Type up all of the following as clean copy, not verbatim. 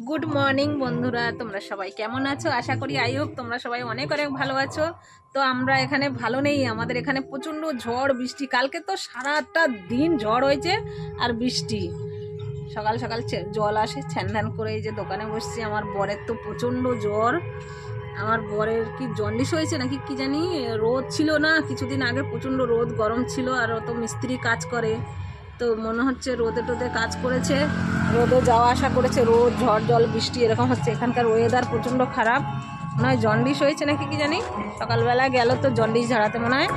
Good morning বন্ধুরা, তোমরা সবাই কেমন আছো? আশা করি আই হোপ তোমরা সবাই অনেক অনেক ভালো আছো। তো আমরা এখানে ভালো নেই, আমাদের এখানে প্রচণ্ড ঝড় বৃষ্টি। কালকে তো সারাটা দিন ঝড় হয়েছে আর বৃষ্টি। সকাল সকাল জল আসে, ছ্যান করে এই যে দোকানে বসছি। আমার বরের তো প্রচণ্ড জ্বর। আমার বরের কি জন্ডিস হয়েছে নাকি কি জানি। রোদ ছিল না কিছুদিন আগে, প্রচণ্ড রোদ গরম ছিল। আর ও তো মিস্ত্রি কাজ করে, তো মনে হচ্ছে রোদে টোদে কাজ করেছে, রোদে যাওয়া আসা করেছে, রোদ ঝড় জল বৃষ্টি এরকম হচ্ছে। এখানকার ওয়েদার প্রচণ্ড খারাপ, মনে হয় জন্ডিস হয়েছে নাকি কি জানি। সকালবেলা গেল তো জন্ডিস ঝাড়াতে মনে হয়।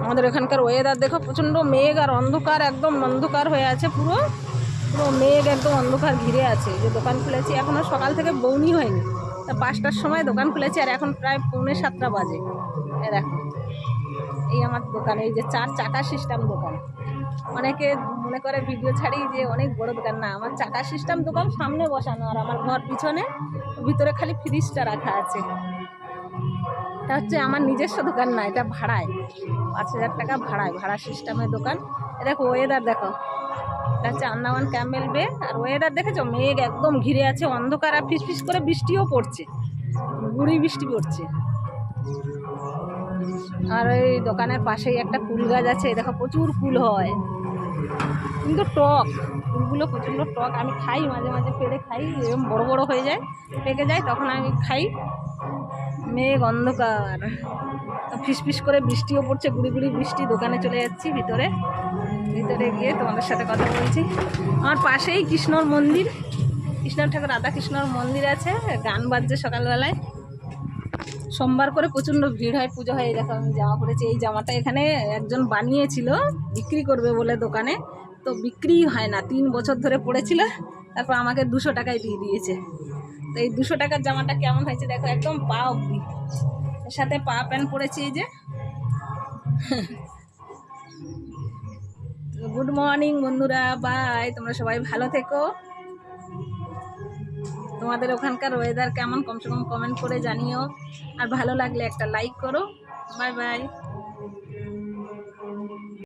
আমাদের এখানকার ওয়েদার দেখো, প্রচণ্ড মেঘ আর অন্ধকার, একদম অন্ধকার হয়ে আছে। পুরো পুরো মেঘ, একদম অন্ধকার ঘিরে আছে। যে দোকান খুলেছি এখনও সকাল থেকে বউনি হয়নি, তা 5টার সময় দোকান খুলেছি আর এখন প্রায় 6:45 বাজে। দেখো এই আমার দোকানে, এই যে 4 চাকা সিস্টেম দোকান। অনেকে মনে করে ভিডিও ছাড়ি যে অনেক বড় দোকান, না, আমার চাকা সিস্টেম দোকান সামনে বসানো, আর আমার ঘর পিছনে, ভিতরে খালি ফ্রিজটা রাখা আছে। এটা হচ্ছে আমার নিজস্ব দোকান না, এটা ভাড়ায়, 5,000 টাকা ভাড়ায়, ভাড়া সিস্টেমের দোকান। দেখো ওয়েদার দেখো, এটা হচ্ছে আন্দামান ক্যাম্বেল বে। আর ওয়েদার দেখেছো, মেঘ একদম ঘিরে আছে, অন্ধকার, আর ফিসফিস করে বৃষ্টিও পড়ছে, গুঁড়ি বৃষ্টি পড়ছে। আর এই দোকানের পাশেই একটা কুল গাছ আছে, দেখো প্রচুর কুল হয়, কিন্তু টক, ফুলগুলো প্রচণ্ড টক। আমি খাই, মাঝে মাঝে পেড়ে খাই, এরকম বড় বড় হয়ে যায়, পেকে যায়, তখন আমি খাই। মেঘ অন্ধকার, ফিসফিস করে বৃষ্টিও পড়ছে, গুড়ি গুড়ি বৃষ্টি। দোকানে চলে যাচ্ছি ভিতরে, ভিতরে গিয়ে তোমাদের সাথে কথা বলছি। আমার পাশেই কৃষ্ণর মন্দির, কৃষ্ণ ঠাকুর রাধা কৃষ্ণর মন্দির আছে। গান বাজছে সকালবেলায়, সোমবার করে প্রচণ্ড ভিড় হয়, পুজো হয়। দেখো আমি জামা পরেছি, এই জামাটা এখানে একজন বানিয়েছিল বিক্রি করবে বলে দোকানে, তো বিক্রি হয় না, 3 বছর ধরে পড়েছিল, তারপর আমাকে 200 টাকায় দিয়ে দিয়েছে। তো এই 200 টাকার জামাটা কেমন হয়েছে দেখো, একদম পা অব্দি, এর সাথে পা প্যান্ট পরেছি এই যে। গুড মর্নিং বন্ধুরা, বাই, তোমরা সবাই ভালো থেকো। তোমাদের ওখানকার ওয়েদার কেমন কমসে কম কমেন্ট করে জানিও, আর ভালো লাগলে একটা লাইক করো। Bye bye.